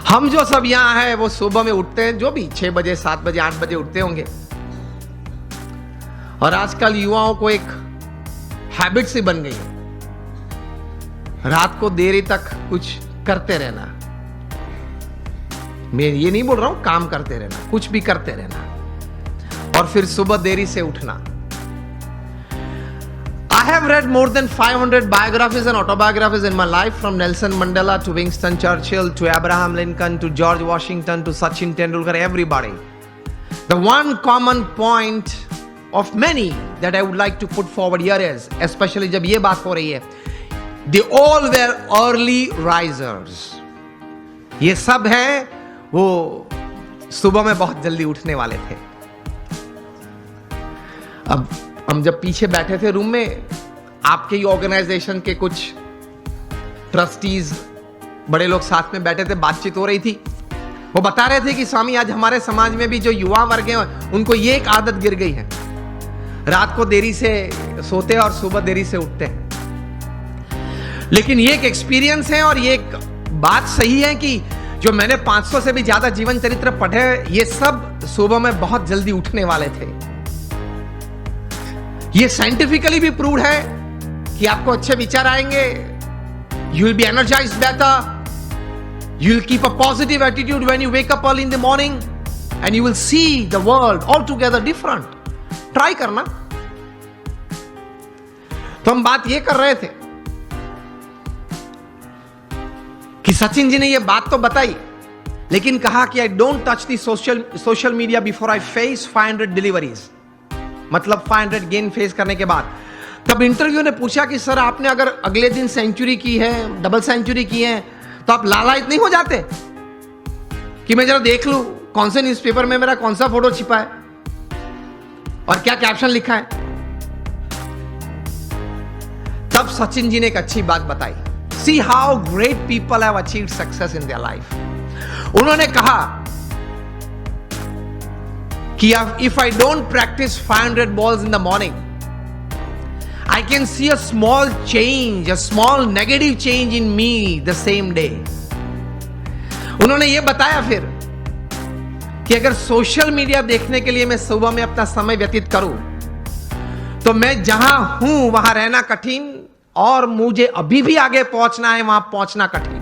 हम जो सब यहां हैं वो सुबह में उठते हैं, जो भी 6 बजे 7 बजे 8 बजे उठते होंगे। और आजकल युवाओं को एक हैबिट सी बन गई है, रात को देरी तक कुछ करते रहना। मैं ये नहीं बोल रहा हूं काम करते रहना, कुछ भी करते रहना और फिर सुबह देरी से उठना। I have read more than 500 biographies and autobiographies in my life, from Nelson Mandela to Winston Churchill to Abraham Lincoln to George Washington to Sachin Tendulkar, everybody. The one common point of many that I would like to put forward here is, especially जब ये बात हो रही है, they all were early risers. ये सब है वो सुबह में बहुत जल्दी उठने वाले थे। अब हम जब पीछे बैठे थे रूम में, आपके ही ऑर्गेनाइजेशन के कुछ ट्रस्टीज बड़े लोग साथ में बैठे थे, बातचीत हो रही थी। वो बता रहे थे कि स्वामी आज हमारे समाज में भी जो युवा वर्ग हैं उनको ये एक आदत गिर गई है, रात को देरी से सोते हैं और सुबह देरी से उठते हैं। लेकिन ये एक एक्सपीरियंस है और ये एक बात सही है कि जो मैंने 500 से भी ज्यादा जीवन चरित्र पढ़े, ये सब सुबह में बहुत जल्दी उठने वाले थे। ये साइंटिफिकली भी प्रूव्ड है कि आपको अच्छे विचार आएंगे, you will be energised better, you will keep a positive attitude when you wake up early in the morning and you will see the world all together different. Try करना। तो हम बात ये कर रहे थे कि सचिन जी ने ये बात तो बताई, लेकिन कहा कि I don't touch the social media before I face 500 deliveries, मतलब 500 गेन फेस करने के बाद। तब इंटरव्यू ने पूछा कि सर आपने अगर अगले दिन सेंचुरी की है, डबल सेंचुरी की है, तो आप लालायित नहीं हो जाते कि मैं जरा देख लूं कौन से न्यूज़पेपर में मेरा कौन सा फोटो छिपा है और क्या कैप्शन लिखा है? तब सचिन जी ने एक अच्छी बात बताई, see how great people have achieved success in their life. उन्होंने कहा कि if I don't practice 500 balls in the morning, I can see a small change, a small negative change in me the same day. उन्होंने ये बताया फिर कि अगर social media देखने के लिए मैं सुबह में अपना समय व्यतीत करूं, तो मैं जहां हूं वहां रहना कठिन और मुझे अभी भी आगे पहुंचना है, वहां पहुंचना कठिन।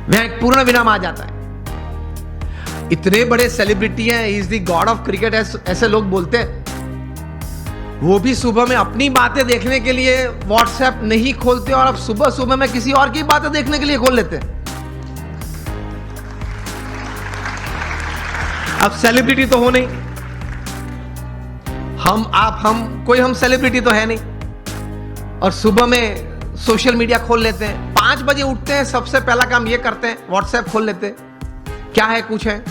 वहां एक पूर्ण विराम आ जाता है। इतने बड़े सेलिब्रिटी हैं, is the God of cricket ऐसे लोग बोलते हैं, वो भी सुबह में अपनी बातें देखने के लिए व्हाट्सएप नहीं खोलते और अब सुबह सुबह में किसी और की बातें देखने के लिए खोल लेते हैं। अब सेलिब्रिटी तो हो नहीं, हम कोई हम सेलिब्रिटी तो है नहीं, और सुबह में सोशल मीडिया खोल लेते हैं। 5 बजे उठते हैं, सबसे पहला काम ये करते हैं व्हाट्सएप खोल लेते हैं, क्या है कुछ है,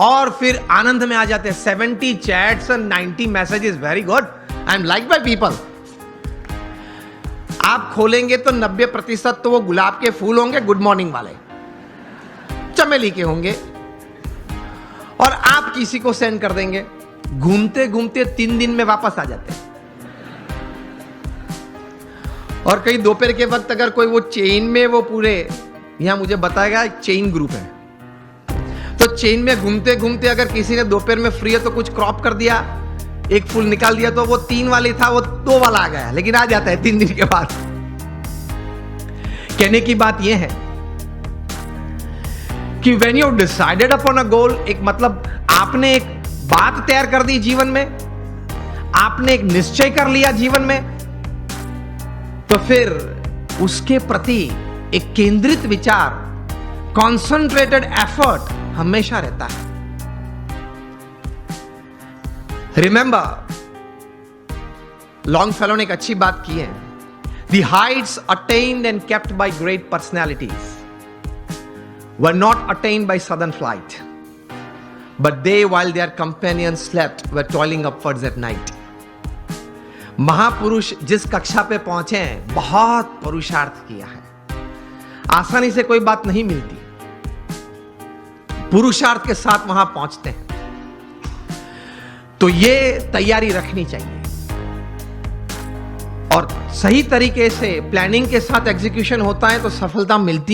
और फिर आनंद में आ जाते हैं। 70 चैट्स और 90 messages, very good, I am like by people. आप खोलेंगे तो 90% तो वो गुलाब के फूल होंगे, गुड मॉर्निंग वाले, चमेली के होंगे, और आप किसी को सेंड कर देंगे। घूमते घूमते 3 दिन में वापस आ जाते हैं। और कई दोपहर के वक्त अगर कोई वो चेन में, वो पूरे यहां मुझे बताएगा चेन ग्रुप है, तो चेन में घूमते घूमते अगर किसी ने दोपहर में फ्री है तो कुछ क्रॉप कर दिया, एक फूल निकाल दिया, तो वो 3 वाली था वो 2 वाला आ गया, लेकिन आ जाता है 3 दिन के बाद। कहने की बात यह है कि when you decided upon a goal, एक मतलब आपने एक बात तैयार कर दी जीवन में, आपने एक निश्चय कर लिया जीवन में, तो फिर उसके प्रति एक केंद्रित विचार, कॉन्सेंट्रेटेड एफर्ट हमेशा रहता है। रिमेंबर, लॉन्गफेलो ने एक अच्छी बात की है, the Heights attend and kept bye great personalities were not attend by sudden flight, but they while their companions slept were toiling upwards at night. महापुरुष जिस कक्षा पे पहुंचे हैं, बहुत पुरुषार्थ किया है। आसानी से कोई बात नहीं मिलती, पुरुषार्थ के साथ वहां पहुंचते हैं। तो ये तैयारी रखनी चाहिए और सही तरीके से प्लानिंग के साथ एग्जीक्यूशन होता है तो सफलता मिलती